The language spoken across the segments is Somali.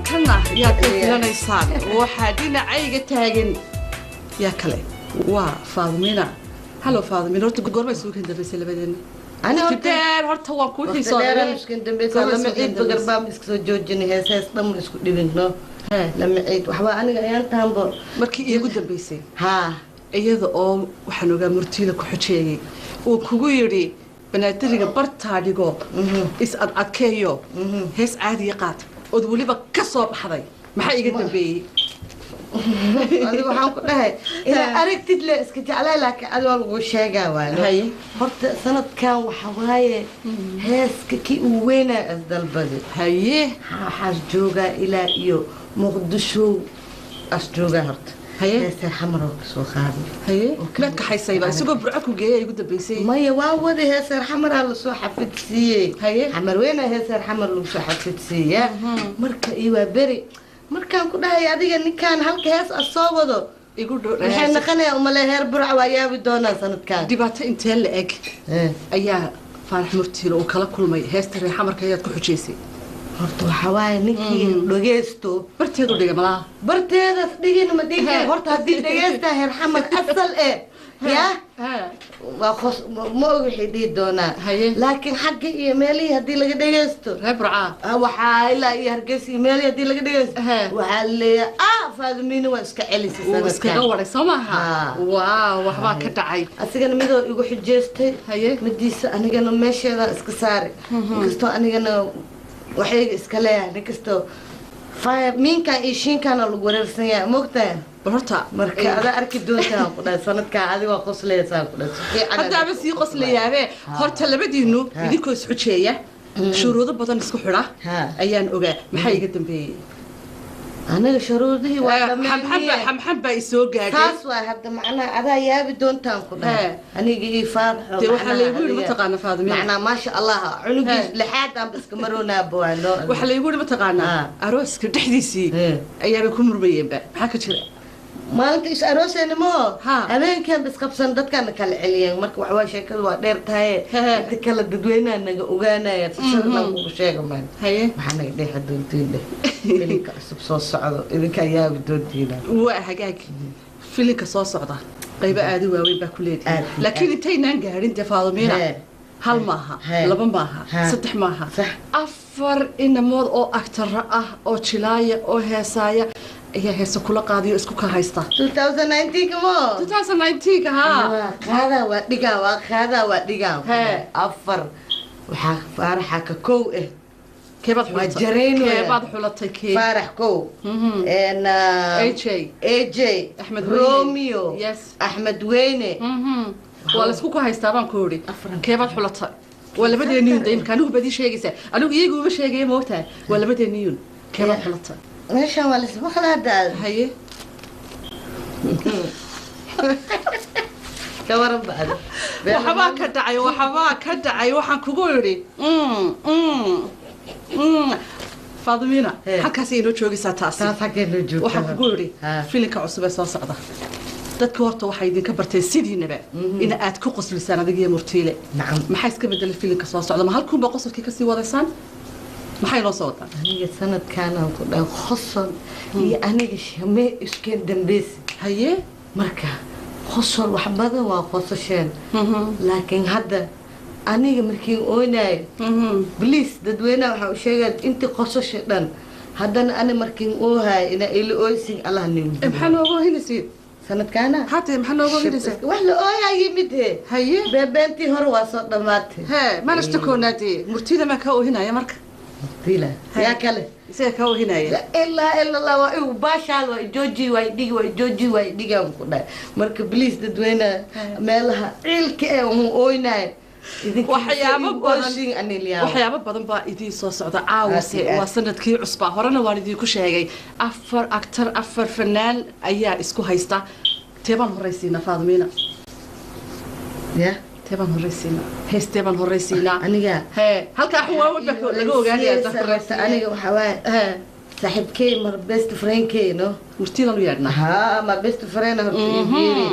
كنا يا كلنا يصاد وحدينا عيقة تاجن يا كله وفاضمينا هلو فاضمينا رحت قرب يسوق هند بس اللي بدنا أنا كتير هرت هو كوتي صار صار مش كنت بس لما عيد بقربام بس جوجني هسه ضم اسكو دبنو لما عيد وحوا أنا أيام تامبو markii iyagu dambeysay ها iyada oo waxaan ogaa murtiila ku xujeyay oo kugu yiri banaadiriga bartaa dhigo is adkeeyo hees caadi qaad oo waliba ka soo baxday maxaa iga dambeeyay adigu waxaan ku dhahay ila aragtid la iska jeclaa laakiin adigu lagu sheegaa waano haye horta sanadkan waxa waaye heeska kii uu weynaa isdalbadi haye waxaas joogaa ilaa iyo muqdisho as joogaa horta haye heesta xamar oo kasoo qaaday haye maad ka xaysayba isagoo burco ku geeyay igu dambeysay maya waa wada heesta xamar la soo xafidsiiyay haye xamar weynaa heesta xamar lagu soo xafidsiiyay marka iyo waa beri markaan ku dhahay adiga ninkaan halka hees soo wado igu dhow waxay naqanaya umale heer burca waa yaabi doonaa sanadkan dibaato intee la eg ayaa faarax murtiilo oo kala kulmay heesta reer xamarka ayaad ku xujeysay horta waxa waaye ninkii dhageysto barteedu dhiga malaha barteedas dhigin ma dhigin horta haddii dhageysta heer xamar asal يا وخص ما وحدي دونا لكن حقي إيميلي هدي لقى ديستو هبرعة وحايلا يهرجس إيميلي هدي لقى ديستو وحالي فاذمين واسكعلي سنة واسكعوري سماها واو وحبا كدعي أسيقنا ميدو يقول حجيستي مديس أنا جانا ماشي هذا اسكساري كستو أنا جانا وحي اسكاليه نكستو فمين كان إيشين كان الغورير سنيا مقتين برتا marka ada arki doontaa ku dhaay sanadka adi waa qoslaysaa ku dhaay hadda bas ii qoslayaabee horta labadiinu idinkoo isxujeeya shuruudo badan isku xidha ayaan ogaa maxay iga dambeeyay anaga shuruudihii waa dhameeyay xamxamba isoo gaagay taas waa hadda macnaha ada yaabi doontaan ku dhaay aniga ii faarxo waxa la igu yiri mataqaana faadimiin macnaha ma sha Allah cunugiis lixaad aan iska maroonaa baano waxa la igu yiri mataqaana arooska dhexdiisii ayaa ku murmayeenba maxaa ka jira maalinta is aroosayna ma habeenkan bas qabsan dadkana kala celiyeen marka wax waa sheekadu waa dheer tahay inta kala dadweynaha naga ogaanaya sida ugu sheegamaan haye waxa naga dheer doontiin filimka cusub soo socdo idinka yaab doontiina waa hagaag filimka soo socda qayb aad u waaweyn baa ku leedahay laakiin intaynaan gaarin Faadimiina hal maaha laba maaha saddex maaha afar inamood oo actor ah oo jilaaya oo heesaaya يا هي سكولة قاضي اسكو كهايستا 2019 كمان 2019 ها هذا وديقا وهذا وديقا أفر فارحة ككو كيف حلتك كيف حلتك فارح كو ان اي جي احمد روميو يس احمد ويني ولا اسكو كهايستا بان كوري كيف حلتك ولا بدي نيون دايم كانوا بدي شيغيسا انو ايغو ما شيغي موتا ولا بدي نيون كيف حلتك ماشي ولا اسمه خلاص هي كورم بعد وحبا كدعي waxaan kugu yiri Faadimiina halkaas inoo joogaysaa taasi xaqeenu joogto waxaan kugu yiri filimka cusub ee soo socda dadka horta waxa idin ka bartay sidiinaba in aad ku qoslisaan adiga iyo murtiile maxay iska bedel filimka soo socda ma halkuun ba qosolkii ka sii wadaysaan maxay loo soo wadaa aniga sanadkan aan ku dhaw khosol iyo aniga shamee iskeen dambeys haye marka khosol wax badan waa qosasheen laakiin hadda aniga markii ooynay please dadweynaha waxa uu sheegay inta qosasho dhan haddana ani markii oohay ina ila ooysin Allah nin maxaa noogu hinaysid sanadkan hatta maxaa noogu hinaysid wax la ooyay yimid haye beebeentii hore waa soo dhamaatay ma nashtakoonadi murtida ma ka oohinaya marka تيلا يا كله سيك هو هنا لا إلا الله وباشال وجوجي ويديج وجوجي ويديج أم كده مركب بليس تدوينا مالها إلك أم أوينا وحياة بدن با إدي صوص عدا عاوس وسنة كي عصبة هرنا واردي كشيء أفر أكتر أفر فنان أيها إسكو هيستا تبان هريسينا فاضمينا يا تبان هريسينا هيس تبان هريسينا أنا هي هل كأحوال ودك لقوا قال يا ذكرت أنا وحواه صاحب كي مر بيست فرين كي نو مرتين الويرنا ها ما بيست فرين هرتيجيري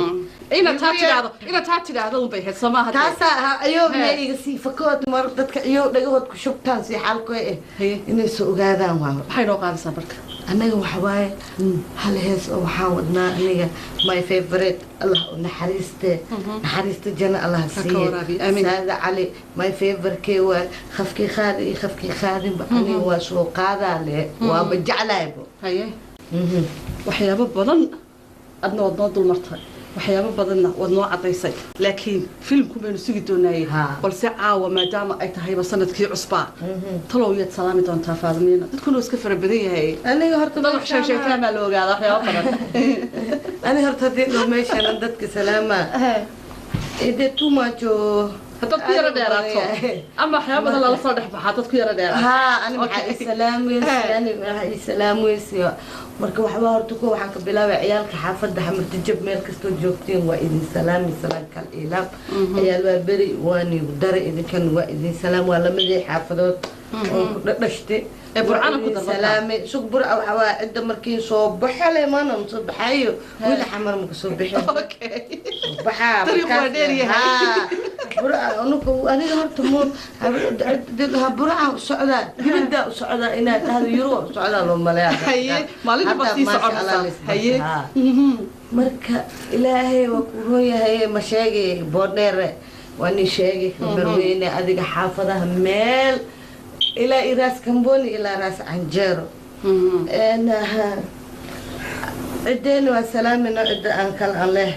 ina taa tiraahdo un bay ahayd soomaaha taasaa ayuu iga sii fakood mar dadka iyuu dhagahood ku shubtaan si xaalko inay soo ogaadaan waa maxay noo qaadaysaa marka anaga waxa waaye hal hees oo waxaan wadnaa aniga my favorite allah u naxariista janna allah siiyo saada cali my favorite kee waa khafkii qaadi iyo khafkii qaadinba aniga waa soo qaadaa le waaba jeclaybo haye waxyaabo badan adna waad noo dulmartay waxyaabo badanna waad noo cadaysay laakiin filimku baynu sugi doonaayey balse caawa maadaama ay tahayba sanadkii cusbaa talow yaad salaami doontaa faadimiina dadkuna iska fara badan yahay aniga horta dad wax sheegtaan baa la ogaada waxyaabo badan aniga horta haddii dhow meeshaan dadka salaamaa ide tumajo haddaad ku yaro dheeraato ama waxyaabo badan lala soo dhex baxaa dad ku yaro dheeraato haa ani maxaa islaameysiyo marka waxba horta ko waxaan ka bilaabay ciyaalka xaafadda xamarta jab meel kastoo joogteen waa idin salaami salaamkal ilaam ciyaal waa beri waani dare idinkan waa idin salaam waa lamadii xaafadood oo ku dhashtay burcana ku salaame suq burca waxa waa cidda markii soo baxale maana soo baxayo wila xamar ma soo bixin baxaa burca aniga horta mo burca u socdaa dibadda u socdaa inaad tahdo yuro u socdaa loo maleeyaa marka ilaahay waa ku roon yahay ma sheegay boodheere waa nin sheegay marweyne adiga xaafadaha meel ilaa iraas kamboni ilaa raas canjeero cideena waa salaamina cidda aan kala aan leh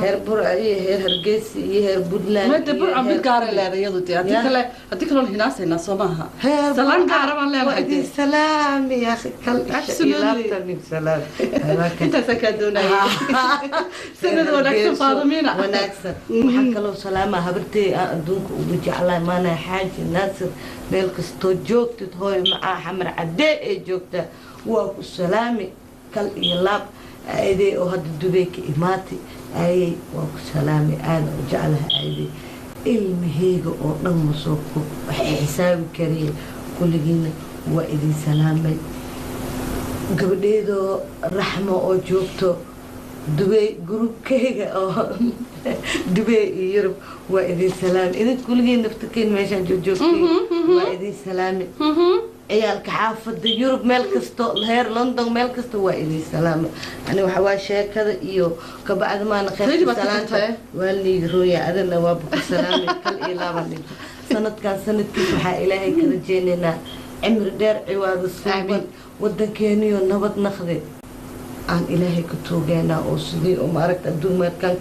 heer burca iyo heer hargeysa iyo heer buntland mada burca mid gaara leedahay iyadu dee haddii kaloon hinaasaynaa soo maaha salaan gaara baan leedahay dee salaam ya kal ilaabtanin salaam intaasa kaa doonaya sanad wanaagsan faadimiina wanaagsan waxaan kaloo salaamaa habartey aan adduunka ugu jeclahay maanaa xaaji naasir meel kastoo joogtid hooy macaa xamar cadee ee joogta waa ku salaami kal iyo laab aydee oo hadda dubay ka imaatay ayay waa ku salaami aada u jeclaha aydee ilmaheyga oo dhan masooku waxay xisaabi kareen kulligiina waa idin salaamay gabadheedoo raxmo oo joogto dubay gurubkayga oo dubay iyo yurub waa idin salaami idin kulligiin naftakeen meeshaan joogjoogtay waa idin salaami ciyaalka xaafadda yurub meel kasto heer london meel kasta waa idin salaama ani waxa waa sheekada iyo kabacdi maana qaybta salaanta waa liiga rooya adana waa buku salaami kal iyo laba dhinto sanadkan sanadkiisa waxaa ilaahay ka rajeynaynaa cimri dheer ciwaado suuban wadankeeniyo nabad naqde aan ilaahay ka toogaanaa oo sidii oo maaragta adduumaadkan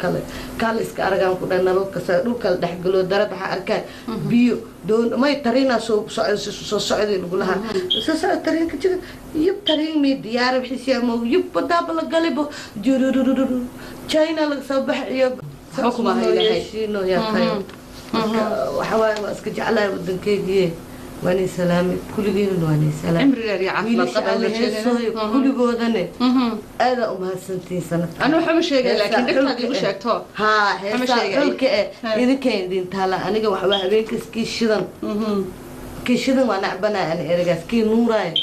kale iska aragaan ku dhan nalalka dhulka la dhexgalo darad waxaa arkaan biyo doon may tariinaa soo socday lagu lahaa soo socda tariinka jira yub tariin mi diyaara wixii ama yub badaaba la galibo jururururu china laga soo baxayo xukuma ilaahay shiino yaa tayo waxa waaye waa iska jeclahay wadankeygii واني سلامي كل جيل واني سلامي عمري لا يعرف كل جودني هذا أمها سنتين سنة أنا حب شيء لكن دكتور مش أكتر ها هي إذا كان دين تلا أنا جو حبها بينك كيشدن كيشدن وأنا عبنا يعني إرجع كي نوراي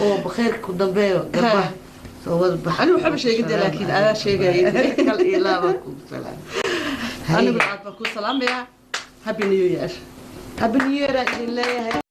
وبخير كدبيو جبه أنا حب شيء جدا لكن أنا شيء جيد كل إله بكون سلام أنا بعد بكون سلام يا هابي نيو يير هابي نيو يير